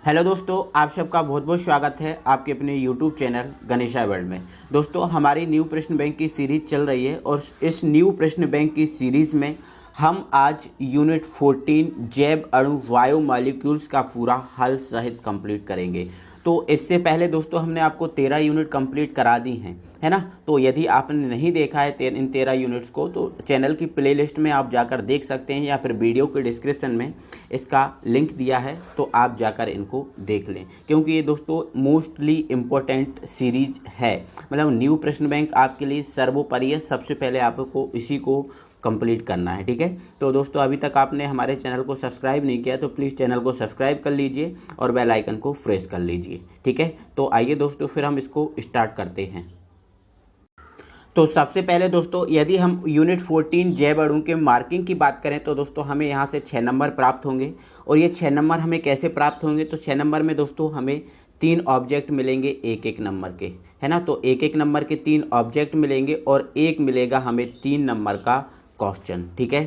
Hello दोस्तों, आप सबका बहुत बहुत स्वागत है आपके अपने यूट्यूब चैनल गणेशा वर्ल्ड में। दोस्तों, हमारी न्यू प्रश्न बैंक की सीरीज चल रही है और इस न्यू प्रश्न बैंक की सीरीज में हम आज यूनिट 14 जैव अणु वायु मॉलिक्यूल्स का पूरा हल सहित कंप्लीट करेंगे। तो इससे पहले दोस्तों हमने आपको 13 यूनिट कंप्लीट करा दी हैं, है ना। तो यदि आपने नहीं देखा है इन 13 यूनिट्स को तो चैनल की प्लेलिस्ट में आप जाकर देख सकते हैं या फिर वीडियो के डिस्क्रिप्शन में इसका लिंक दिया है, तो आप जाकर इनको देख लें, क्योंकि ये दोस्तों मोस्टली इम्पोर्टेंट सीरीज है। मतलब न्यू प्रश्न बैंक आपके लिए सर्वोपरि है, सबसे पहले आपको इसी को कंप्लीट करना है, ठीक है। तो दोस्तों, अभी तक आपने हमारे चैनल को सब्सक्राइब नहीं किया तो प्लीज़ चैनल को सब्सक्राइब कर लीजिए और बेल आइकन को प्रेस कर लीजिए, ठीक है। तो आइए दोस्तों, फिर हम इसको स्टार्ट करते हैं। तो सबसे पहले दोस्तों, यदि हम यूनिट 14 जैव अणु के मार्किंग की बात करें तो दोस्तों हमें यहाँ से 6 नंबर प्राप्त होंगे। और ये 6 नंबर हमें कैसे प्राप्त होंगे, तो 6 नंबर में दोस्तों हमें 3 ऑब्जेक्ट मिलेंगे एक एक नंबर के, है ना। तो एक एक नंबर के 3 ऑब्जेक्ट मिलेंगे और एक मिलेगा हमें 3 नंबर का क्वेश्चन, ठीक है।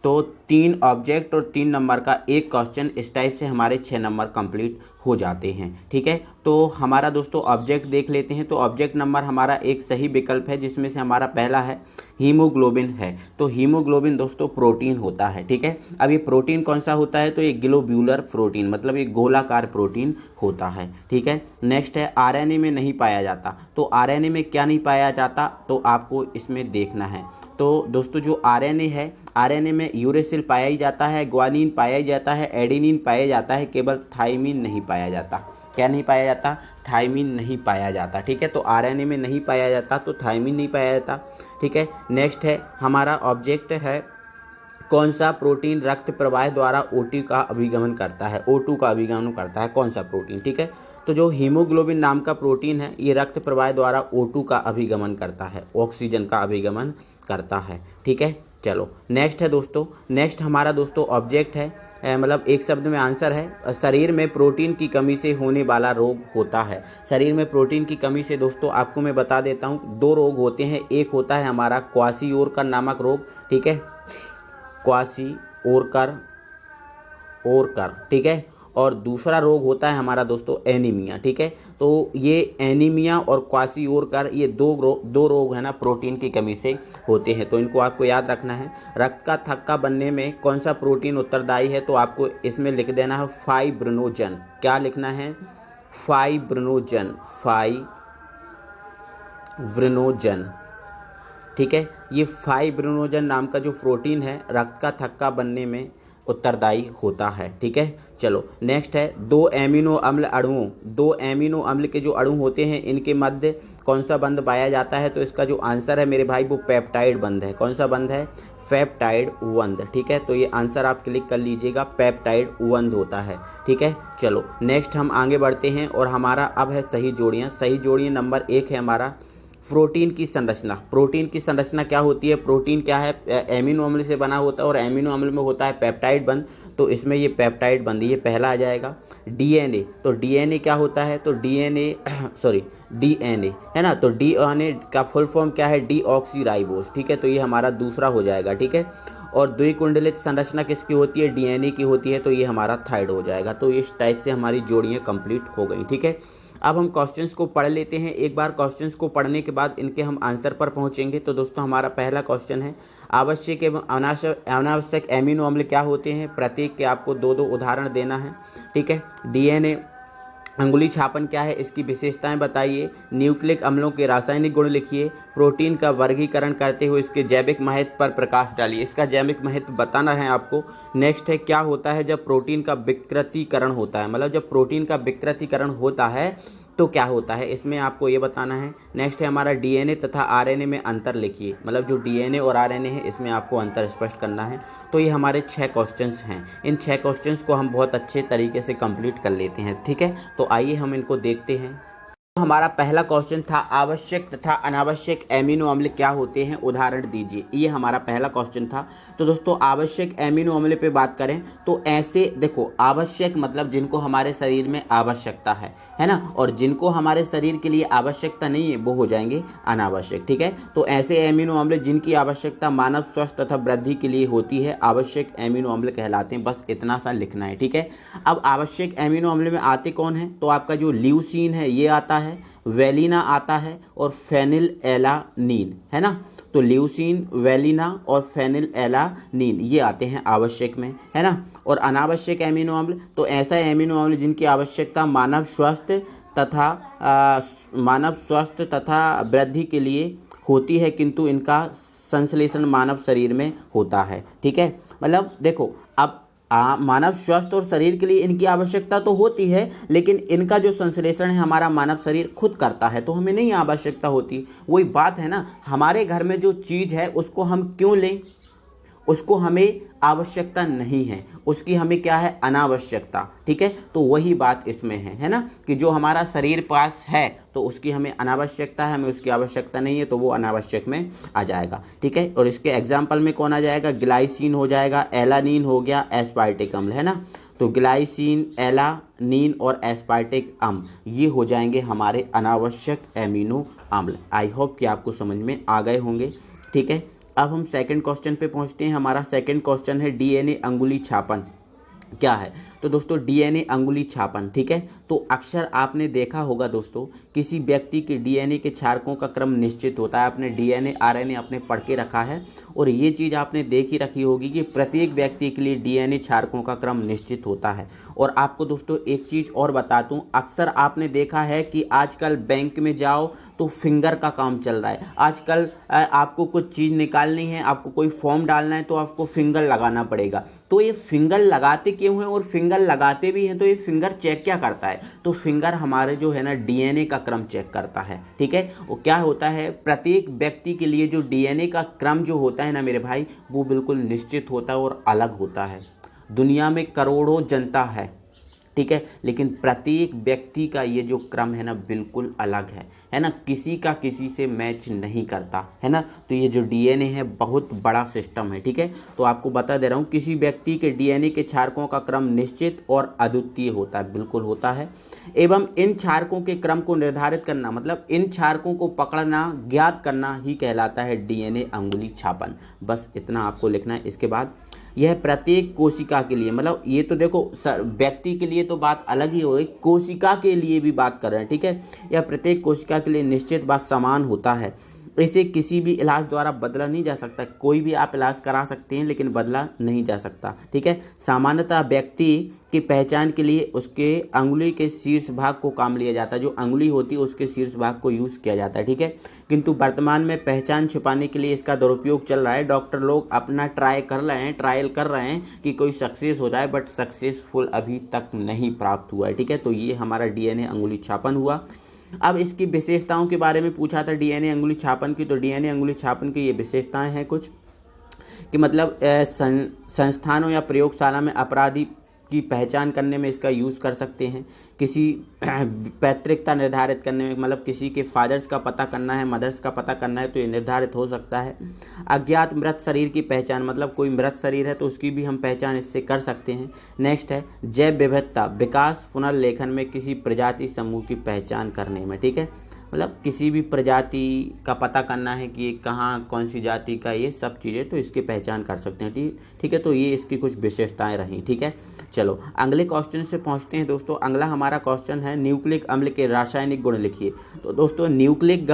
तो 3 ऑब्जेक्ट और 3 नंबर का एक क्वेश्चन, इस टाइप से हमारे 6 नंबर कंप्लीट हो जाते हैं, ठीक है। तो हमारा दोस्तों ऑब्जेक्ट देख लेते हैं। तो ऑब्जेक्ट नंबर हमारा एक सही विकल्प है, जिसमें से हमारा पहला है हीमोग्लोबिन है। तो हीमोग्लोबिन दोस्तों प्रोटीन होता है, ठीक है। अब ये प्रोटीन कौन सा होता है, तो ये ग्लोब्यूलर प्रोटीन, मतलब ये गोलाकार प्रोटीन होता है, ठीक है। नेक्स्ट है आरएनए में नहीं पाया जाता। तो आरएनए में क्या नहीं पाया जाता, तो आपको इसमें देखना है। तो दोस्तों जो आरएनए है, आरएनए में यूरेसिल पाया ही जाता है, ग्वानिन पाया ही जाता है, एडेनिन पाया जाता है, केवल थाइमिन नहीं पाया जाता। क्या नहीं पाया जाता, थाइमिन नहीं पाया जाता, ठीक है। तो आरएनए में नहीं पाया जाता तो थाइमिन नहीं पाया जाता, ठीक है। नेक्स्ट है हमारा ऑब्जेक्ट है कौन सा प्रोटीन रक्त प्रवाह द्वारा O2 का अभिगमन करता है, O2 का अभिगमन करता है, कौन सा प्रोटीन, ठीक है। तो जो हीमोग्लोबिन नाम का प्रोटीन है, ये रक्त प्रवाह द्वारा O2 का अभिगमन करता है, ऑक्सीजन का अभिगमन करता है, ठीक है। चलो नेक्स्ट है दोस्तों, नेक्स्ट हमारा दोस्तों ऑब्जेक्ट है, मतलब एक शब्द में आंसर है, शरीर में प्रोटीन की कमी से होने वाला रोग होता है। शरीर में प्रोटीन की कमी से दोस्तों आपको मैं बता देता हूँ, 2 रोग होते हैं। एक होता है हमारा क्वाशियोरकर नामक रोग, ठीक है, क्वाशियोरकर, ठीक है। और दूसरा रोग होता है हमारा दोस्तों एनीमिया, ठीक है। तो ये एनीमिया और क्वाशियोरकर, ये दो रोग है ना, प्रोटीन की कमी से होते हैं। तो इनको आपको याद रखना है। रक्त का थक्का बनने में कौन सा प्रोटीन उत्तरदायी है, तो आपको इसमें लिख देना है फाइब्रिनोजन। क्या लिखना है, फाइब्रिनोजन, फाइब्रिनोजन, ठीक है। ये फाइब्रिनोजन नाम का जो प्रोटीन है, रक्त का थक्का बनने में उत्तरदायी होता है, ठीक है। चलो नेक्स्ट है 2 एमिनो अम्ल अणुओं, 2 एमिनो अम्ल के जो अणु होते हैं, इनके मध्य कौन सा बंध पाया जाता है, तो इसका जो आंसर है मेरे भाई वो पेप्टाइड बंध है। कौन सा बंध है, पेप्टाइड बंध, ठीक है। तो ये आंसर आप क्लिक कर लीजिएगा, पेप्टाइड बंध होता है, ठीक है। चलो नेक्स्ट हम आगे बढ़ते हैं और हमारा अब है सही जोड़ियाँ। सही जोड़ियाँ नंबर 1 है हमारा प्रोटीन की संरचना। प्रोटीन की संरचना क्या होती है, प्रोटीन क्या है, एमिनो अम्ल से बना होता है और एमिनो अम्ल में होता है पेप्टाइड बंध। तो इसमें ये पेप्टाइड बंध, ये पहला आ जाएगा। डीएनए, तो डीएनए क्या होता है, तो डीएनए डीएनए है ना। तो डीएनए का फुल फॉर्म क्या है, डीऑक्सीराइबोस, ठीक है। तो ये हमारा दूसरा हो जाएगा, ठीक है। और द्विकुंडलित संरचना किसकी होती है, डीएनए की होती है, तो ये हमारा थर्ड हो जाएगा। तो इस टाइप से हमारी जोड़ियाँ कंप्लीट हो गई, ठीक है। अब हम क्वेश्चंस को पढ़ लेते हैं। एक बार क्वेश्चंस को पढ़ने के बाद इनके हम आंसर पर पहुंचेंगे। तो दोस्तों हमारा पहला क्वेश्चन है, आवश्यक एवं अनावश्यक एमिनो अम्ल क्या होते हैं। प्रत्येक के आपको 2-2 उदाहरण देना है, ठीक है। डीएनए अंगुली छापन क्या है, इसकी विशेषताएं बताइए। न्यूक्लिक अम्लों के रासायनिक गुण लिखिए। प्रोटीन का वर्गीकरण करते हुए इसके जैविक महत्व पर प्रकाश डालिए। इसका जैविक महत्व बताना है आपको। नेक्स्ट है क्या होता है जब प्रोटीन का विकृतीकरण होता है, मतलब जब प्रोटीन का विकृतीकरण होता है तो क्या होता है, इसमें आपको ये बताना है। नेक्स्ट है हमारा डीएनए तथा आरएनए में अंतर लिखिए, मतलब जो डीएनए और आरएनए है इसमें आपको अंतर स्पष्ट करना है। तो ये हमारे 6 क्वेश्चंस हैं। इन 6 क्वेश्चंस को हम बहुत अच्छे तरीके से कंप्लीट कर लेते हैं, ठीक है। तो आइए हम इनको देखते हैं। हमारा पहला क्वेश्चन था आवश्यक तथा अनावश्यक एमिनो अम्ल क्या होते हैं, उदाहरण दीजिए। ये हमारा पहला क्वेश्चन था। तो दोस्तों आवश्यक एमिनो अम्ल पे बात करें तो ऐसे देखो, आवश्यक मतलब जिनको हमारे शरीर में आवश्यकता है ना, और जिनको हमारे शरीर के लिए आवश्यकता नहीं है वो हो जाएंगे अनावश्यक। ठीक है, तो ऐसे एमिनो अम्ल जिनकी आवश्यकता मानव स्वास्थ्य तथा वृद्धि के लिए होती है आवश्यक एमिनो अम्ल कहलाते हैं। बस इतना सा लिखना है। ठीक है, अब आवश्यक एमिनो अम्ल में आते कौन है, तो आपका जो ल्यूसीन है ये आता है, वेलिना आता है और फेनिल एलानीन, है ना। तो ल्यूसीन, वेलिना और फेनिल एलानीन ये आते हैं आवश्यक में, है ना। और अनावश्यक एमिनो अम्ल तो ऐसा एमिनो अम्ल जिनकी आवश्यकता मानव स्वास्थ्य तथा वृद्धि के लिए होती है किंतु इनका संश्लेषण मानव शरीर में होता है। ठीक है, मतलब देखो, अब मानव स्वास्थ्य और शरीर के लिए इनकी आवश्यकता तो होती है, लेकिन इनका जो संश्लेषण है हमारा मानव शरीर खुद करता है, तो हमें नहीं आवश्यकता होती। वही बात है ना, हमारे घर में जो चीज़ है उसको हम क्यों लें, उसको हमें आवश्यकता नहीं है, उसकी हमें क्या है, अनावश्यकता। ठीक है, तो वही बात इसमें है ना, कि जो हमारा शरीर पास है तो उसकी हमें अनावश्यकता है, हमें उसकी आवश्यकता नहीं है, तो वो अनावश्यक में आ जाएगा। ठीक है, और इसके एग्जाम्पल में कौन आ जाएगा, ग्लाइसिन हो जाएगा, एलानीन हो गया, एस्पार्टिक अम्ल, है ना। तो ग्लाइसिन, एलानीन और एस्पार्टिक अम्ल ये हो जाएंगे हमारे अनावश्यक एमिनो अम्ल। आई होप कि आपको समझ में आ गए होंगे। ठीक है, अब हम सेकंड क्वेश्चन पे पहुंचते हैं। हमारा सेकंड क्वेश्चन है डीएनए अंगुली छापन क्या है। तो दोस्तों डीएनए अंगुली छापन, ठीक है, तो अक्सर आपने देखा होगा दोस्तों, किसी व्यक्ति के डीएनए के क्षारकों का क्रम निश्चित होता है। आपने डीएनए आरएनए आपने पढ़ के रखा है, और ये चीज़ आपने देख ही रखी होगी कि प्रत्येक व्यक्ति के लिए डीएनए क्षारकों का क्रम निश्चित होता है। और आपको दोस्तों एक चीज़ और बता दूं, अक्सर आपने देखा है कि आजकल बैंक में जाओ तो फिंगर का काम चल रहा है। आजकल आपको कुछ चीज़ निकालनी है, आपको कोई फॉर्म डालना है तो आपको फिंगर लगाना पड़ेगा। तो ये फिंगर लगाते क्यों हैं, और फिंगर लगाते भी हैं तो ये फिंगर चेक क्या करता है, तो फिंगर हमारे जो है ना डीएनए का क्रम चेक करता है। ठीक है, वो क्या होता है, प्रत्येक व्यक्ति के लिए जो डीएनए का क्रम जो होता है ना मेरे भाई, वो बिल्कुल निश्चित होता है और अलग होता है। दुनिया में करोड़ों जनता है, ठीक है, लेकिन प्रत्येक व्यक्ति का ये जो क्रम है ना बिल्कुल अलग है ना, किसी का किसी से मैच नहीं करता, है ना। तो ये जो डीएनए है बहुत बड़ा सिस्टम है। ठीक है, तो आपको बता दे रहा हूँ, किसी व्यक्ति के डीएनए के क्षारकों का क्रम निश्चित और अद्वितीय होता है, बिल्कुल होता है। एवं इन क्षारकों के क्रम को निर्धारित करना, मतलब इन क्षारकों को पकड़ना, ज्ञात करना ही कहलाता है डीएनए अंगुली छापन। बस इतना आपको लिखना है। इसके बाद यह प्रत्येक कोशिका के लिए, मतलब ये तो देखो व्यक्ति के लिए तो बात अलग ही हो गई, कोशिका के लिए भी बात कर रहे हैं। ठीक है, यह प्रत्येक कोशिका के लिए निश्चित बात समान होता है। इसे किसी भी इलाज द्वारा बदला नहीं जा सकता। कोई भी आप इलाज करा सकते हैं लेकिन बदला नहीं जा सकता। ठीक है, सामान्यतः व्यक्ति की पहचान के लिए उसके अंगुली के शीर्ष भाग को काम लिया जाता है। जो अंगुली होती है उसके शीर्ष भाग को यूज़ किया जाता है। ठीक है, किंतु वर्तमान में पहचान छुपाने के लिए इसका दुरुपयोग चल रहा है। डॉक्टर लोग अपना ट्रायल कर रहे हैं कि कोई सक्सेस हो जाए, बट सक्सेसफुल अभी तक नहीं प्राप्त हुआ है। ठीक है, तो ये हमारा डीएनए अंगुली छापन हुआ। अब इसकी विशेषताओं के बारे में पूछा था डीएनए अंगुली छापन की, तो डीएनए अंगुली छापन की ये विशेषताएं हैं कुछ, कि मतलब संस्थानों या प्रयोगशाला में अपराधी की पहचान करने में इसका यूज़ कर सकते हैं। किसी पैतृकता निर्धारित करने में, मतलब किसी के फादर्स का पता करना है, मदर्स का पता करना है, तो ये निर्धारित हो सकता है। अज्ञात मृत शरीर की पहचान, मतलब कोई मृत शरीर है तो उसकी भी हम पहचान इससे कर सकते हैं। नेक्स्ट है जैव विविधता, विकास पुनर्लेखन में किसी प्रजाति समूह की पहचान करने में। ठीक है, मतलब किसी भी प्रजाति का पता करना है कि कहाँ कौन सी जाति का, ये सब चीज़ें तो इसकी पहचान कर सकते हैं। ठीक है, तो ये इसकी कुछ विशेषताएं रहीं। ठीक है, चलो अगले क्वेश्चन से पहुंचते हैं दोस्तों। अगला हमारा क्वेश्चन है न्यूक्लिक अम्ल के रासायनिक गुण लिखिए। तो दोस्तों न्यूक्लिक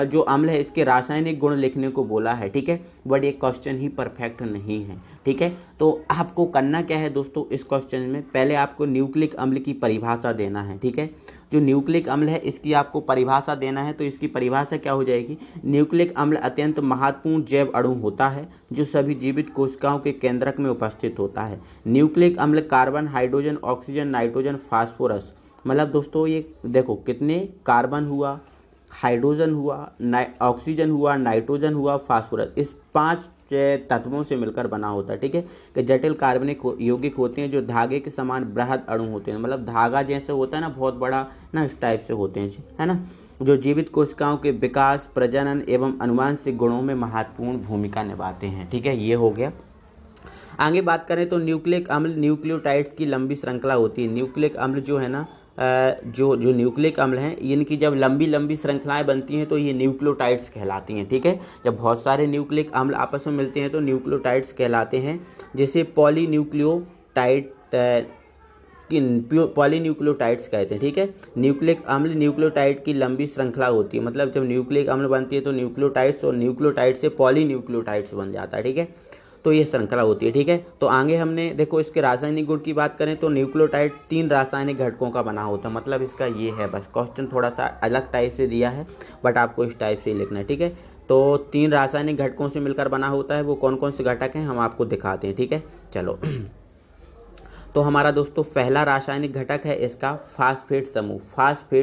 जो अम्ल है इसके रासायनिक गुण लिखने को बोला है। ठीक है, बट ये क्वेश्चन ही परफेक्ट नहीं है। ठीक है, तो आपको करना क्या है दोस्तों, इस क्वेश्चन में पहले आपको न्यूक्लिक अम्ल की परिभाषा देना है। ठीक है, जो न्यूक्लिक अम्ल है इसकी आपको परिभाषा देना है। तो इसकी परिभाषा क्या हो जाएगी, न्यूक्लिक अम्ल अत्यंत महत्वपूर्ण जैव अणु होता है जो सभी जीवित कोशिकाओं के केंद्रक में उपस्थित होता है। न्यूक्लिक अम्ल carbon, hydrogen, oxygen, nitrogen, phosphorus, मतलब दोस्तों ये देखो कितने कार्बन हुआ, हाइड्रोजन हुआ, ऑक्सीजन हुआ, नाइट्रोजन हुआ, फास्फोरस, इस 5 तत्वों से मिलकर बना होता है। ठीक है, कि जटिल कार्बनिक यौगिक होते हैं जो धागे के समान बृहद अणु होते हैं, मतलब धागा जैसे होता है ना, बहुत बड़ा ना, इस टाइप से होते हैं, है ना, जो जीवित कोशिकाओं के विकास, प्रजनन एवं अनुवांशिक गुणों में महत्वपूर्ण भूमिका निभाते हैं। ठीक है, ये हो गया। आगे बात करें तो न्यूक्लिक अम्ल न्यूक्लियोटाइड्स की लंबी श्रृंखला होती है। न्यूक्लिक अम्ल जो है ना, जो न्यूक्लिक अम्ल हैं, इनकी जब लंबी लंबी श्रृंखलाएं बनती हैं तो ये न्यूक्लियोटाइड्स कहलाती हैं। ठीक है, जब बहुत सारे न्यूक्लिक अम्ल आपस में मिलते हैं तो न्यूक्लियोटाइड्स कहलाते हैं, जिसे पॉलीन्यूक्लियोटाइड्स कहते हैं। ठीक है, न्यूक्लिक अम्ल न्यूक्लियोटाइड की लंबी श्रृंखला होती है, मतलब जब न्यूक्लिक अम्ल बनती है तो न्यूक्लियोटाइड्स, और न्यूक्लियोटाइड से पॉलीन्यूक्लियोटाइड्स बन जाता है। ठीक है, तो ये श्रृंखला होती है। ठीक है, तो आगे हमने देखो इसके रासायनिक गुण की बात करें तो न्यूक्लियोटाइड 3 रासायनिक घटकों का बना होता है, मतलब इसका ये है। बस क्वेश्चन थोड़ा सा अलग टाइप से दिया है, बट आपको इस टाइप से ही लिखना है। ठीक है, तो 3 रासायनिक घटकों से मिलकर बना होता है। वो कौन कौन से घटक हैं हम आपको दिखाते हैं। ठीक है, चलो तो हमारा दोस्तों पहला रासायनिक घटक है इसका फास्फेट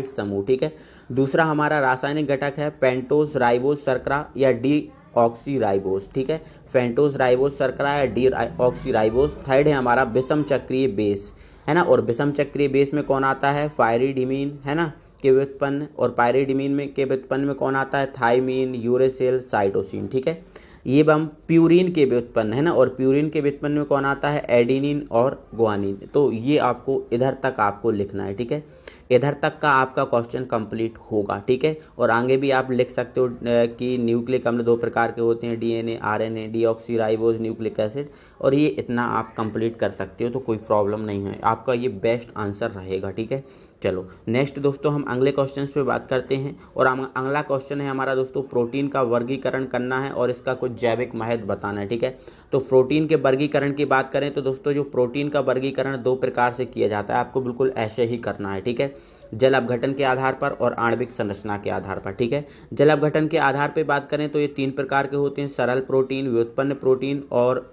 समूह। ठीक है, दूसरा हमारा रासायनिक घटक है पेंटोस राइबोस शर्करा या डी ऑक्सी राइबोस। ठीक है, फेंटोस राइबोस शर्करा या डी ऑक्सी राइबोस। थर्ड है हमारा विषम चक्रीय बेस, है ना, और विषम चक्रीय बेस में कौन आता है, पायरिडीमीन, है ना, के व्युत्पन्न, और पायरिडीमीन में के व्युत्पन्न में कौन आता है, थाइमीन, यूरेसिल, साइटोसिन। ठीक है, ये हम प्यूरिन के व्युत्पन्न, है ना, और प्यूरिन के व्युत्पन्न में कौन आता है, एडिनिन और गुआनिन। तो ये आपको इधर तक आपको लिखना है। ठीक है, इधर तक का आपका क्वेश्चन कंप्लीट होगा। ठीक है, और आगे भी आप लिख सकते हो कि न्यूक्लिक अम्ल 2 प्रकार के होते हैं, DNA, RNA, deoxyribose, nucleic acid, और ये इतना आप कंप्लीट कर सकते हो, तो कोई प्रॉब्लम नहीं है, आपका ये बेस्ट आंसर रहेगा। ठीक है, चलो नेक्स्ट दोस्तों हम अगले क्वेश्चन पे बात करते हैं, और अगला क्वेश्चन है हमारा दोस्तों प्रोटीन का वर्गीकरण करना है और इसका कुछ जैविक महत्व बताना है। ठीक है, तो प्रोटीन के वर्गीकरण की बात करें तो दोस्तों जो प्रोटीन का वर्गीकरण 2 प्रकार से किया जाता है, आपको बिल्कुल ऐसे ही करना है। ठीक है, जल अपघटन के आधार पर और आणविक संरचना के आधार पर। ठीक है, जल अपघटन के आधार पर बात करें तो ये 3 प्रकार के होते हैं, सरल प्रोटीन, व्युत्पन्न प्रोटीन और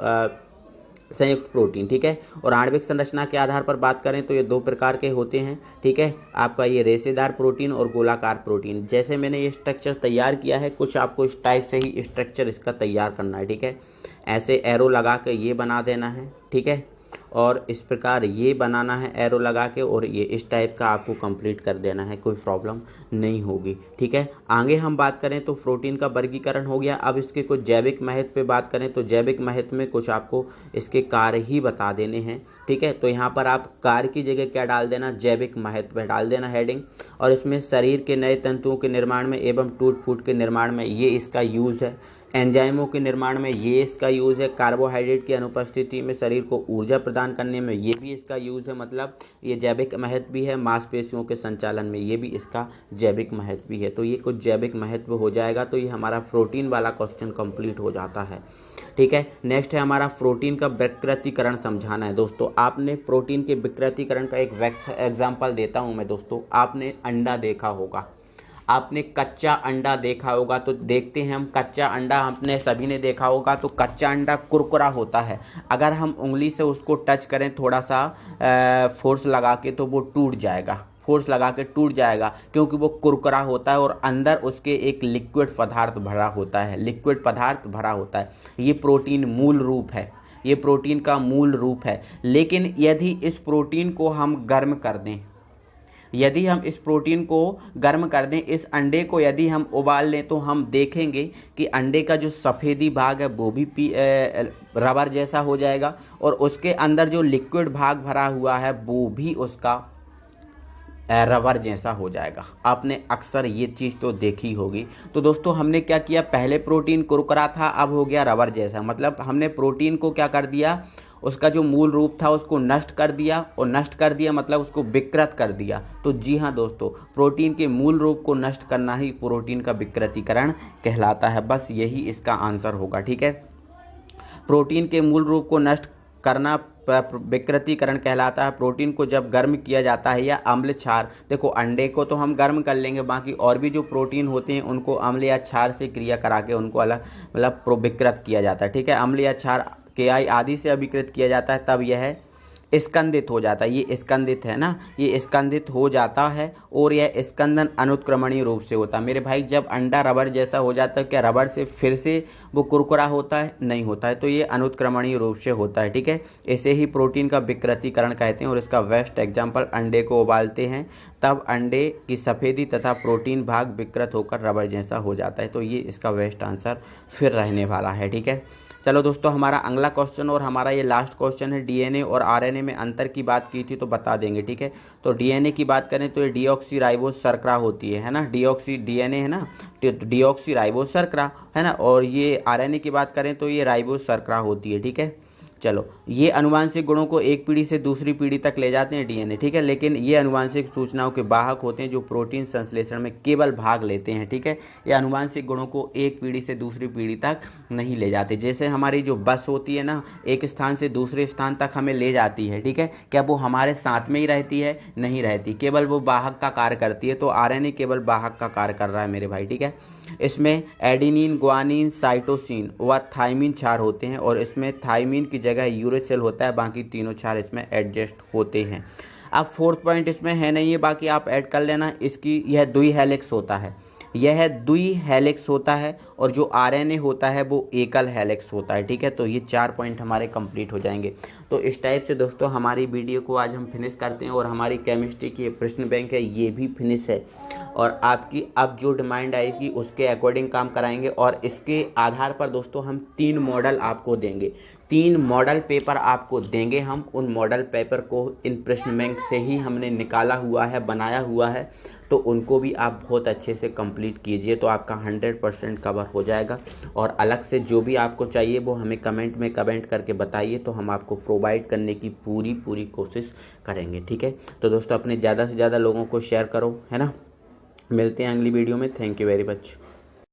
संयुक्त प्रोटीन। ठीक है, और आणविक संरचना के आधार पर बात करें तो ये 2 प्रकार के होते हैं। ठीक है, आपका ये रेशेदार प्रोटीन और गोलाकार प्रोटीन। जैसे मैंने ये स्ट्रक्चर तैयार किया है, कुछ आपको इस टाइप से ही स्ट्रक्चर इसका तैयार करना है। ठीक है, ऐसे एरो लगा के ये बना देना है। ठीक है, और इस प्रकार ये बनाना है एरो लगा के, और ये इस टाइप का आपको कंप्लीट कर देना है, कोई प्रॉब्लम नहीं होगी। ठीक है, आगे हम बात करें तो प्रोटीन का वर्गीकरण हो गया। अब इसके कुछ जैविक महत्व पे बात करें तो जैविक महत्व में कुछ आपको इसके कार्य ही बता देने हैं। ठीक है, तो यहाँ पर आप कार्य की जगह क्या डाल देना, जैविक महत्व डाल देना हेडिंग, और इसमें शरीर के नए तंतुओं के निर्माण में एवं टूट फूट के निर्माण में ये इसका यूज़ है, एंजाइमों के निर्माण में ये इसका यूज़ है, कार्बोहाइड्रेट की अनुपस्थिति में शरीर को ऊर्जा प्रदान करने में ये भी इसका यूज़ है, मतलब ये जैविक महत्व भी है, मांसपेशियों के संचालन में ये भी इसका जैविक महत्व भी है। तो ये कुछ जैविक महत्व हो जाएगा, तो ये हमारा प्रोटीन वाला क्वेश्चन कंप्लीट हो जाता है। ठीक है, नेक्स्ट है हमारा प्रोटीन का विकृतीकरण समझाना है। दोस्तों आपने प्रोटीन के विकृतीकरण का एक एग्जाम्पल देता हूँ मैं। दोस्तों आपने अंडा देखा होगा, आपने कच्चा अंडा देखा होगा, तो देखते हैं हम कच्चा अंडा हमने सभी ने देखा होगा। तो कच्चा अंडा कुरकुरा होता है, अगर हम उंगली से उसको टच करें थोड़ा सा फोर्स लगा के तो वो टूट जाएगा, फोर्स लगा के टूट जाएगा, क्योंकि वो कुरकुरा होता है और अंदर उसके एक लिक्विड पदार्थ भरा होता है, लिक्विड पदार्थ भरा होता है। ये प्रोटीन मूल रूप है, ये प्रोटीन का मूल रूप है। लेकिन यदि इस प्रोटीन को हम गर्म कर दें, यदि हम इस प्रोटीन को गर्म कर दें, इस अंडे को यदि हम उबाल लें, तो हम देखेंगे कि अंडे का जो सफ़ेदी भाग है वो भी रबर जैसा हो जाएगा, और उसके अंदर जो लिक्विड भाग भरा हुआ है वो भी उसका रबर जैसा हो जाएगा। आपने अक्सर ये चीज़ तो देखी होगी। तो दोस्तों हमने क्या किया, पहले प्रोटीन कुरकुरा था, अब हो गया रबर जैसा, मतलब हमने प्रोटीन को क्या कर दिया, उसका जो मूल रूप था उसको नष्ट कर दिया, और नष्ट कर दिया मतलब उसको विकृत कर दिया। तो जी हाँ दोस्तों, प्रोटीन के मूल रूप को नष्ट करना ही प्रोटीन का विकृतीकरण कहलाता है। बस यही इसका आंसर होगा। ठीक है, प्रोटीन के मूल रूप को नष्ट करना विकृतीकरण कहलाता है। प्रोटीन को जब गर्म किया जाता है या अम्ल क्षार, देखो अंडे को तो हम गर्म कर लेंगे, बाकी और भी जो प्रोटीन होते हैं उनको अम्ल या क्षार से क्रिया करा के उनको अलग मतलब विकृत किया जाता है। ठीक है, अम्ल या क्षार KI आदि से अभिकृत किया जाता है, तब यह स्कंदित हो जाता है, ये स्कंदित है ना, ये स्कंदित हो जाता है और यह स्कंदन अनुत्क्रमणीय रूप से होता है। मेरे भाई जब अंडा रबड़ जैसा हो जाता है, क्या रबड़ से फिर से वो कुरकुरा होता है? नहीं होता है, तो ये अनुत्क्रमणीय रूप से होता है। ठीक है, इसे ही प्रोटीन का विकृतीकरण कहते हैं और इसका बेस्ट एग्जाम्पल, अंडे को उबालते हैं तब अंडे की सफ़ेदी तथा प्रोटीन भाग विकृत होकर रबड़ जैसा हो जाता है। तो ये इसका बेस्ट आंसर फिर रहने वाला है। ठीक है, चलो दोस्तों, हमारा अगला क्वेश्चन और हमारा ये लास्ट क्वेश्चन है। डीएनए और आरएनए में अंतर की बात की थी तो बता देंगे। ठीक है, तो डीएनए की बात करें तो ये डीऑक्सीराइबोज शर्करा होती है ना, डीएनए है ना, डीऑक्सीराइबोज शर्करा है ना, और ये आरएनए की बात करें तो ये राइबोज शर्करा होती है। ठीक है, चलो, ये अनुवांशिक गुणों को एक पीढ़ी से दूसरी पीढ़ी तक ले जाते हैं डीएनए। ठीक है, लेकिन ये अनुवांशिक सूचनाओं के वाहक होते हैं जो प्रोटीन संश्लेषण में केवल भाग लेते हैं। ठीक है, ये अनुवांशिक गुणों को एक पीढ़ी से दूसरी पीढ़ी तक नहीं ले जाते। जैसे हमारी जो बस होती है ना, एक स्थान से दूसरे स्थान तक हमें ले जाती है। ठीक है, क्या वो हमारे साथ में ही रहती है? नहीं रहती, केवल वो वाहक का कार्य करती है। तो आरएनए केवल वाहक का कार्य कर रहा है मेरे भाई। ठीक है, इसमें एडेनिन, ग्वानिन, साइटोसिन व थाइमिन क्षार होते हैं और इसमें थाइमिन की जगह यूरेसिल होता है, बाकी तीनों क्षार इसमें एडजस्ट होते हैं। अब फोर्थ पॉइंट इसमें है नहीं है, बाकी आप ऐड कर लेना। इसकी यह द्वि हेलिक्स होता है, यह द्वि हेलिक्स होता है और जो आरएनए होता है वो एकल हेलिक्स होता है। ठीक है, तो ये 4 पॉइंट हमारे कंप्लीट हो जाएंगे। तो इस टाइप से दोस्तों हमारी वीडियो को आज हम फिनिश करते हैं और हमारी केमिस्ट्री की प्रश्न बैंक है ये भी फिनिश है और आपकी अब जो डिमांड आएगी उसके अकॉर्डिंग काम कराएंगे और इसके आधार पर दोस्तों हम 3 मॉडल आपको देंगे, 3 मॉडल पेपर आपको देंगे हम। उन मॉडल पेपर को इन प्रश्न बैंक से ही हमने निकाला हुआ है, बनाया हुआ है, तो उनको भी आप बहुत अच्छे से कंप्लीट कीजिए तो आपका 100% कवर हो जाएगा। और अलग से जो भी आपको चाहिए वो हमें कमेंट में कमेंट करके बताइए तो हम आपको प्रोवाइड करने की पूरी कोशिश करेंगे। ठीक है, तो दोस्तों अपने ज़्यादा से ज़्यादा लोगों को शेयर करो, है ना। मिलते हैं अगली वीडियो में। Thank you very much.